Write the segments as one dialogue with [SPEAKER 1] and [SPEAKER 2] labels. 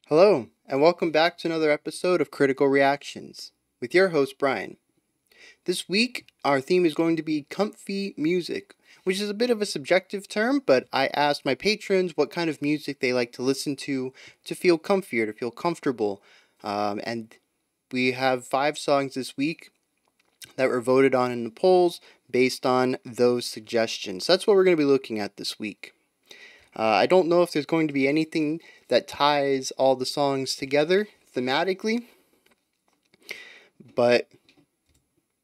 [SPEAKER 1] Hello, and welcome back to another episode of Critical Reactions with your host, Bryan. This week, our theme is going to be comfy music, which is a bit of a subjective term, but I asked my patrons what kind of music they like to listen to feel comfier, to feel comfortable. And we have 5 songs this week that were voted on in the polls based on those suggestions. That's what we're going to be looking at this week. I don't know if there's going to be anything that ties all the songs together thematically, but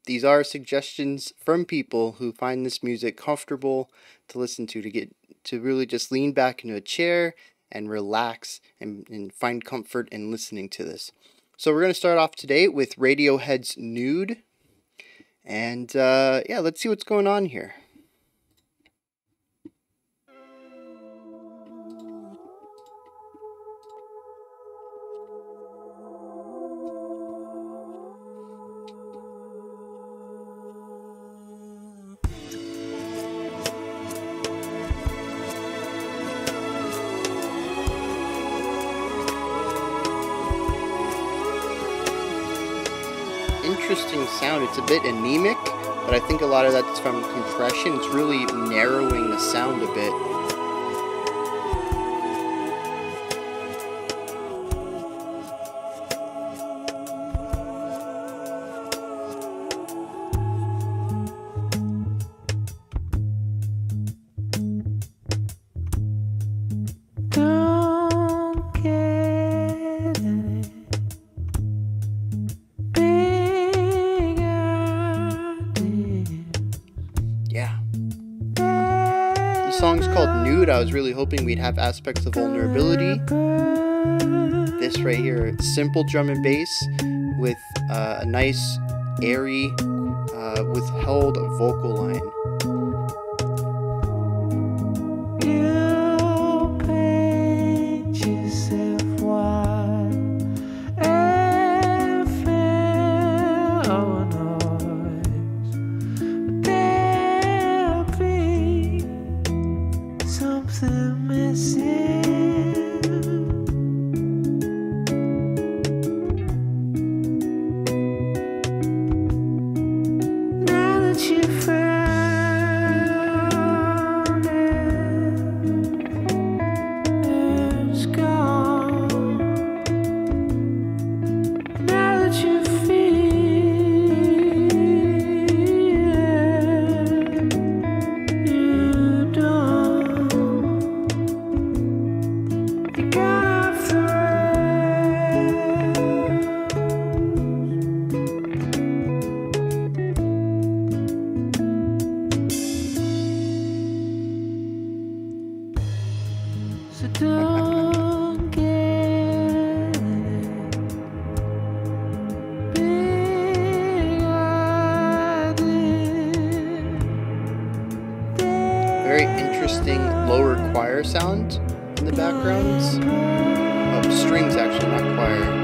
[SPEAKER 1] these are suggestions from people who find this music comfortable to listen to really just lean back into a chair and relax and find comfort in listening to this. So we're going to start off today with Radiohead's Nude, and let's see what's going on here. Interesting sound. It's a bit anemic, but I think a lot of that's from compression. It's really narrowing the sound a bit. The song's called Nude. I was really hoping we'd have aspects of vulnerability. This right here, simple drum and bass with a nice, airy, withheld vocal line. Very interesting lower choir sound in the background. Oh, strings actually, not choir.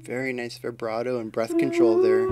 [SPEAKER 1] Very nice vibrato and breath control there.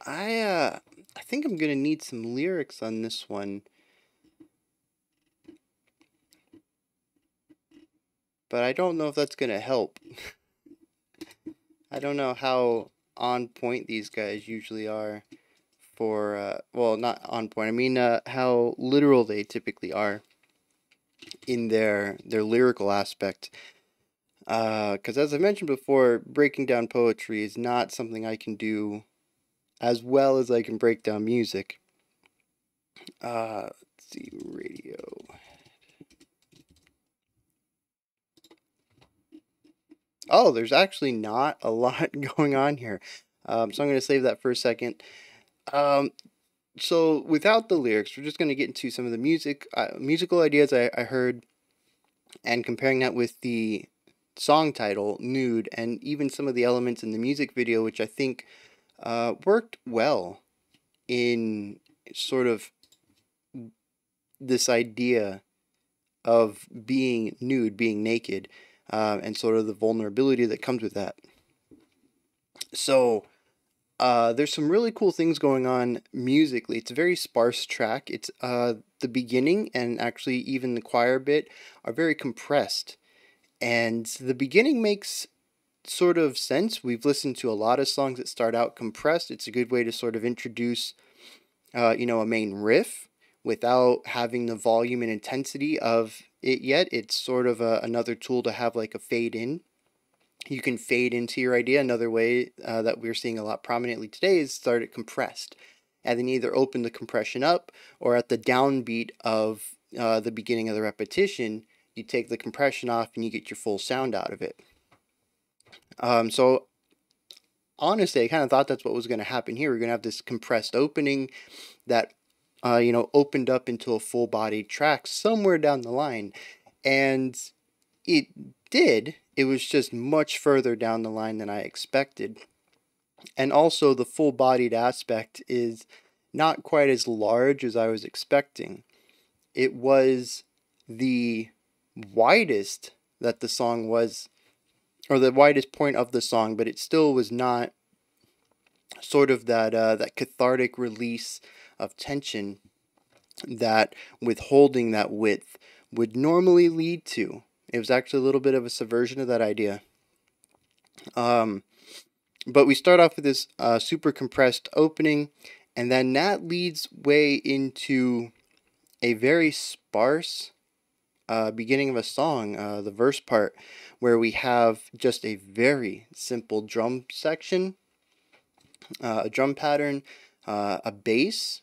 [SPEAKER 1] I think I'm gonna need some lyrics on this one, but I don't know if that's gonna help. I don't know how on point these guys usually are for well, not on point. I mean how literal they typically are in their lyrical aspect. Because as I mentioned before, breaking down poetry is not something I can do as well as I can break down music. Let's see, radio. Oh, there's actually not a lot going on here. So I'm going to save that for a second. Um, so without the lyrics, we're just going to get into some of the musical ideas I heard, and comparing that with the song title, Nude, and even some of the elements in the music video, which I think worked well in sort of this idea of being nude, being naked, and sort of the vulnerability that comes with that. So, there's some really cool things going on musically. It's a very sparse track. It's the beginning and actually even the choir bit are very compressed. And the beginning makes sort of sense. We've listened to a lot of songs that start out compressed. It's a good way to sort of introduce, a main riff without having the volume and intensity of it yet. It's sort of another tool to have like a fade in. You can fade into your idea. Another way that we're seeing a lot prominently today is start it compressed, and then either open the compression up, or at the downbeat of the beginning of the repetition, you take the compression off and you get your full sound out of it. So honestly, I kind of thought that's what was going to happen here. We're going to have this compressed opening that, opened up into a full bodied track somewhere down the line. And it did. It was just much further down the line than I expected. And also, the full bodied aspect is not quite as large as I was expecting. It was the widest that the song was, or the widest point of the song, but it still was not sort of that cathartic release of tension that withholding that width would normally lead to. It was actually a little bit of a subversion of that idea. But we start off with this super compressed opening, and then that leads way into a very sparse beginning of a song, the verse part, where we have just a very simple drum section, a drum pattern, a bass,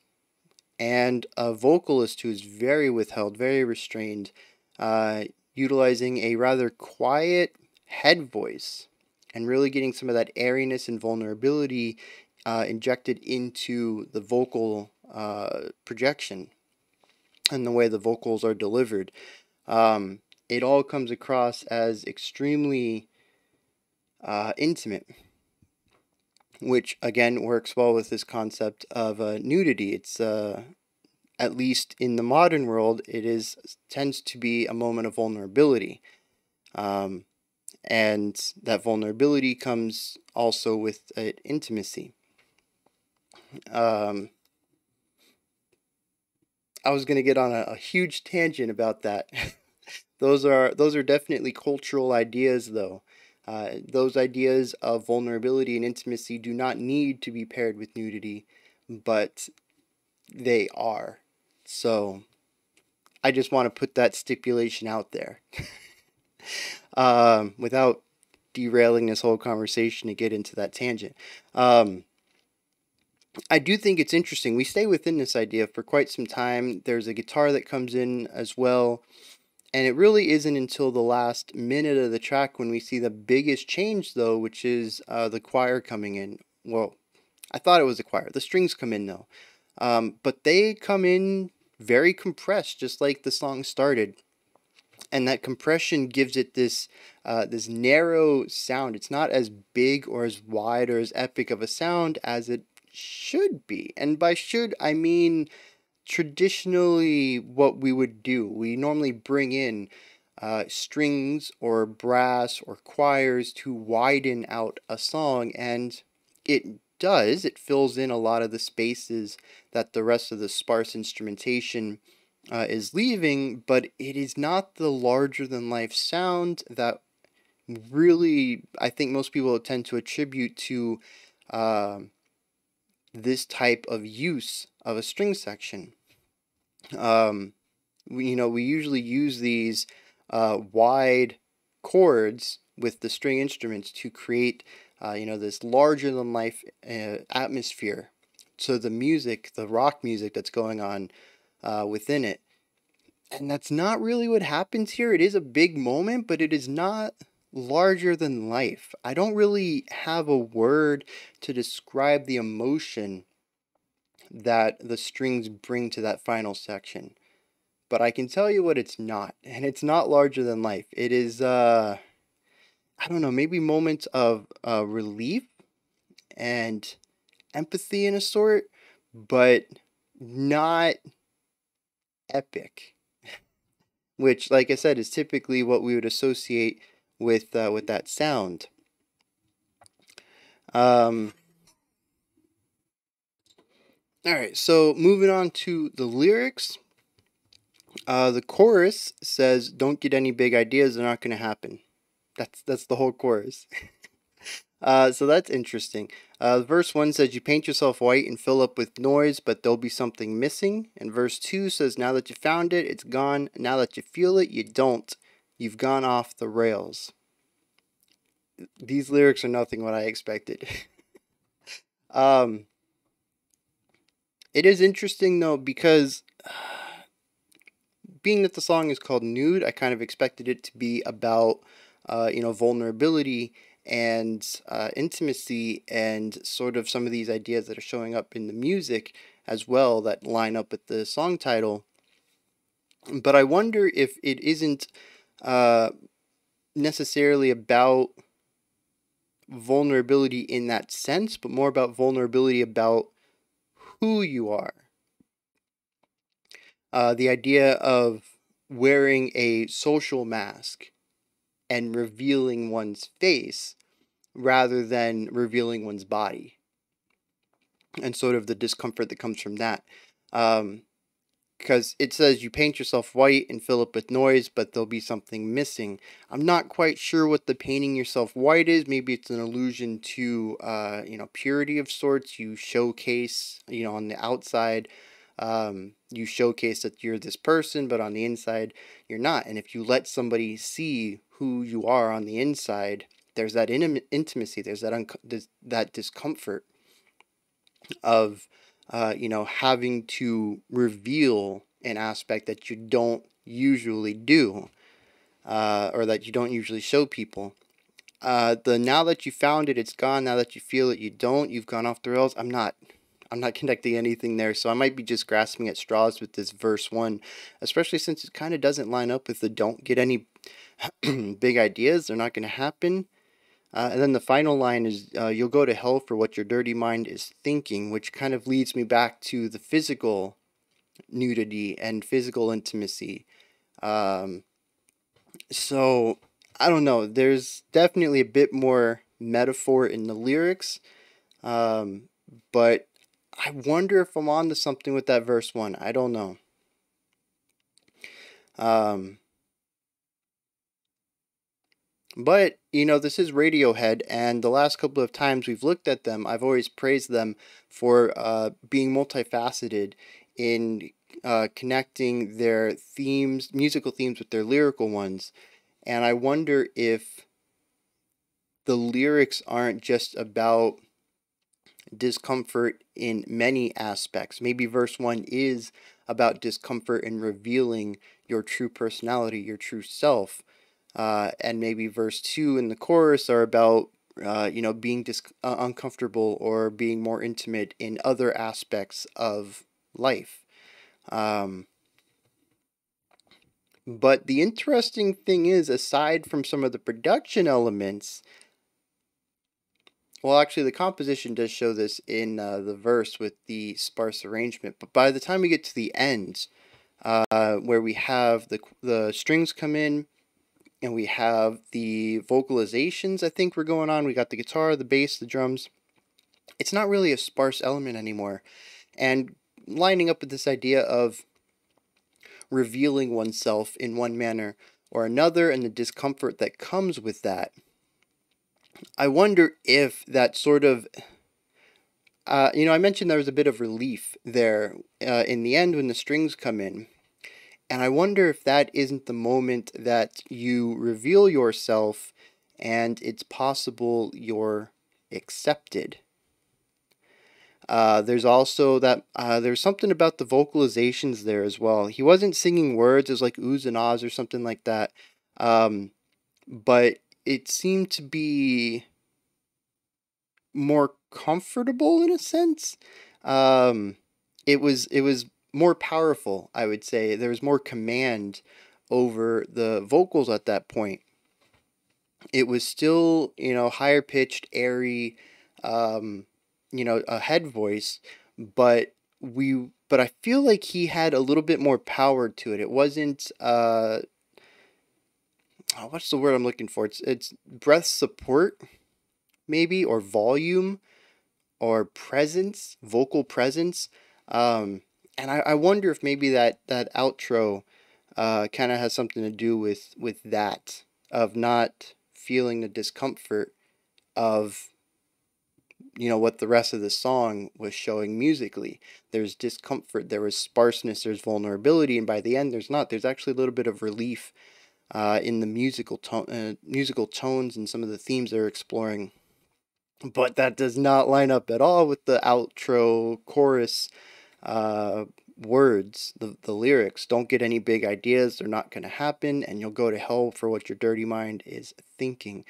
[SPEAKER 1] and a vocalist who's very withheld, very restrained, utilizing a rather quiet head voice and really getting some of that airiness and vulnerability injected into the vocal projection and the way the vocals are delivered. It all comes across as extremely intimate, which again works well with this concept of nudity. It's at least in the modern world, tends to be a moment of vulnerability, and that vulnerability comes also with intimacy. I was going to get on a huge tangent about that. Those are definitely cultural ideas, though. Those ideas of vulnerability and intimacy do not need to be paired with nudity, but they are. So I just want to put that stipulation out there without derailing this whole conversation to get into that tangent. I do think it's interesting. We stay within this idea for quite some time. There's a guitar that comes in as well. And it really isn't until the last minute of the track when we see the biggest change, though, which is the choir coming in. Well, I thought it was the choir. The strings come in, though. But they come in very compressed, just like the song started. And that compression gives it this narrow sound. It's not as big or as wide or as epic of a sound as it should be. And by should, I mean traditionally what we would do. We normally bring in strings or brass or choirs to widen out a song, and it does. It fills in a lot of the spaces that the rest of the sparse instrumentation is leaving, but it is not the larger than life sound that really I think most people tend to attribute to uh, this type of use of a string section. We usually use these wide chords with the string instruments to create, this larger than life atmosphere to the music, the rock music that's going on within it. And that's not really what happens here. It is a big moment, but it is not larger than life. I don't really have a word to describe the emotion that the strings bring to that final section. But I can tell you what it's not, and it's not larger than life. It is, I don't know, maybe moments of relief and empathy in a sort, but not epic. Which, like I said, is typically what we would associate with that sound. All right, so moving on to the lyrics. The chorus says, "Don't get any big ideas; they're not going to happen." That's the whole chorus. So that's interesting. Verse 1 says, "You paint yourself white and fill up with noise, but there'll be something missing." And verse 2 says, "Now that you found it, it's gone. Now that you feel it, you don't. You've gone off the rails." These lyrics are nothing what I expected. um, it is interesting, though, because being that the song is called Nude, I kind of expected it to be about, vulnerability and intimacy and sort of some of these ideas that are showing up in the music as well that line up with the song title. But I wonder if it isn't necessarily about vulnerability in that sense, but more about vulnerability about who you are. The idea of wearing a social mask and revealing one's face rather than revealing one's body, and sort of the discomfort that comes from that. Because it says you paint yourself white and fill it with noise, but there'll be something missing. I'm not quite sure what the painting yourself white is. Maybe it's an allusion to, purity of sorts. You showcase, on the outside, you showcase that you're this person, but on the inside, you're not. And if you let somebody see who you are on the inside, there's that intimacy, there's that discomfort of having to reveal an aspect that you don't usually do, or that you don't usually show people. Now that you found it, it's gone. Now that you feel it, you don't. You've gone off the rails. I'm not connecting anything there, so I might be just grasping at straws with this verse 1, especially since it kind of doesn't line up with the "don't get any big ideas, they're not going to happen." And then the final line is, "You'll go to hell for what your dirty mind is thinking," which kind of leads me back to the physical nudity and physical intimacy. So, I don't know. There's definitely a bit more metaphor in the lyrics, but I wonder if I'm on to something with that verse 1. I don't know. But, this is Radiohead, and the last couple of times we've looked at them, I've always praised them for being multifaceted in connecting their themes, musical themes, with their lyrical ones. And I wonder if the lyrics aren't just about discomfort in many aspects. Maybe verse 1 is about discomfort in revealing your true personality, your true self. And maybe verse 2 and the chorus are about, being uncomfortable or being more intimate in other aspects of life. But the interesting thing is, aside from some of the production elements, well, actually, the composition does show this in the verse with the sparse arrangement. But by the time we get to the end, where we have the strings come in, and we have the vocalizations, I think, were going on. We got the guitar, the bass, the drums. it's not really a sparse element anymore. And lining up with this idea of revealing oneself in one manner or another and the discomfort that comes with that, I wonder if that sort of, I mentioned there was a bit of relief there in the end when the strings come in. And I wonder if that isn't the moment that you reveal yourself and it's possible you're accepted. There's also that there's something about the vocalizations there as well. He wasn't singing words, it was like oohs and ahs or something like that. But it seemed to be more comfortable in a sense. Um, it was more powerful, I would say. There was more command over the vocals at that point. It was still, higher pitched, airy, um, a head voice, but but I feel like he had a little bit more power to it. It wasn't what's the word I'm looking for? It's breath support maybe, or volume, or presence, vocal presence. Um, and I wonder if maybe that outro kind of has something to do with that, of not feeling the discomfort of what the rest of the song was showing musically. There's discomfort, there was sparseness, there's vulnerability, and by the end there's actually a little bit of relief in the musical tones and some of the themes they're exploring. But that does not line up at all with the outro chorus uh, words, the lyrics. Don't get any big ideas, they're not going to happen, and you'll go to hell for what your dirty mind is thinking.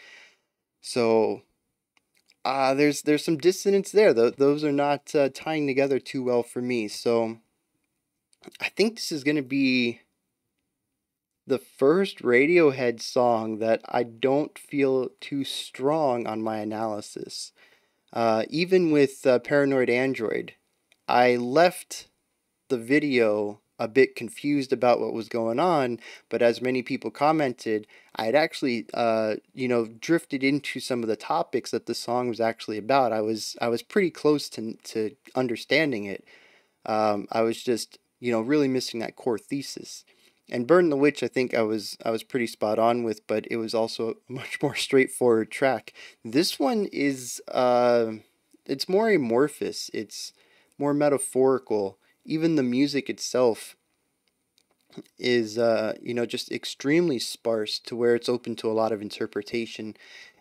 [SPEAKER 1] So there's some dissonance there. Those are not tying together too well for me. So I think this is going to be the first Radiohead song that I don't feel too strong on my analysis. Even with Paranoid Android, I left the video a bit confused about what was going on, but as many people commented, I had actually, drifted into some of the topics that the song was actually about. I was pretty close to understanding it. I was just, really missing that core thesis. And Burn the Witch, I think I was pretty spot on with, but it was also a much more straightforward track. This one is, it's more amorphous. It's more metaphorical. Even the music itself is just extremely sparse to where it's open to a lot of interpretation.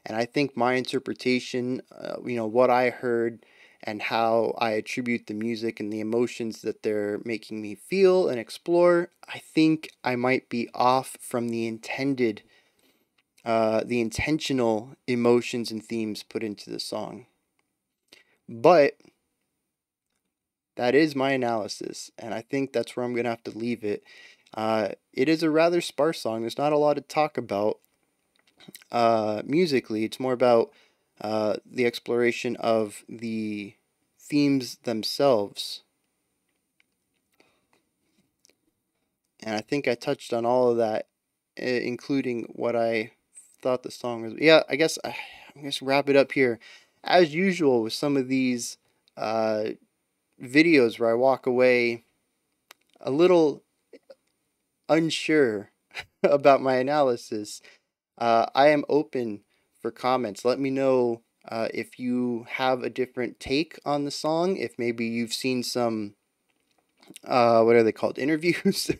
[SPEAKER 1] And I think my interpretation, what I heard and how I attribute the music and the emotions that they're making me feel and explore, I think I might be off from the intentional emotions and themes put into the song. But that is my analysis, and I think that's where I'm going to have to leave it. It is a rather sparse song. There's not a lot to talk about musically. It's more about the exploration of the themes themselves. And I think I touched on all of that, including what I thought the song was. Yeah, I'm going to wrap it up here. As usual with some of these uh, videos where I walk away a little unsure about my analysis, I am open for comments. Let me know if you have a different take on the song, if maybe you've seen some, what are they called, interviews,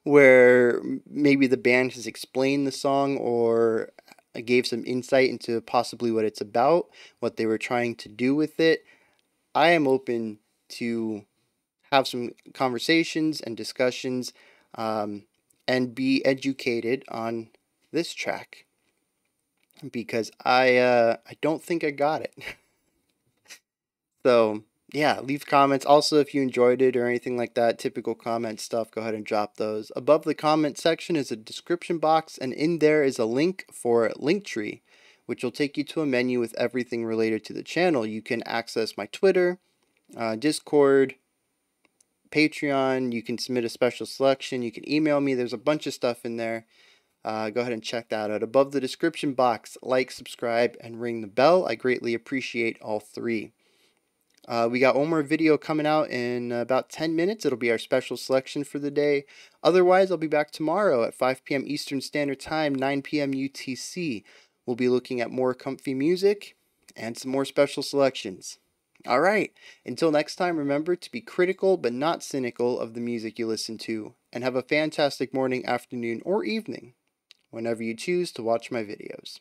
[SPEAKER 1] where maybe the band has explained the song or gave some insight into possibly what it's about, what they were trying to do with it. I am open to have some conversations and discussions, and be educated on this track, because I don't think I got it. So yeah, leave comments. Also, if you enjoyed it or anything like that, typical comment stuff, go ahead and drop those. Above the comment section is a description box, and in there is a link for Linktree, which will take you to a menu with everything related to the channel. You can access my Twitter, Discord, Patreon. You can submit a special selection. You can email me. There's a bunch of stuff in there. Go ahead and check that out. Above the description box, like, subscribe, and ring the bell. I greatly appreciate all three. We got one more video coming out in about 10 minutes. It'll be our special selection for the day. Otherwise, I'll be back tomorrow at 5 p.m. Eastern Standard Time, 9 p.m. UTC. We'll be looking at more comfy music and some more special selections. All right, until next time, remember to be critical but not cynical of the music you listen to, and have a fantastic morning, afternoon, or evening whenever you choose to watch my videos.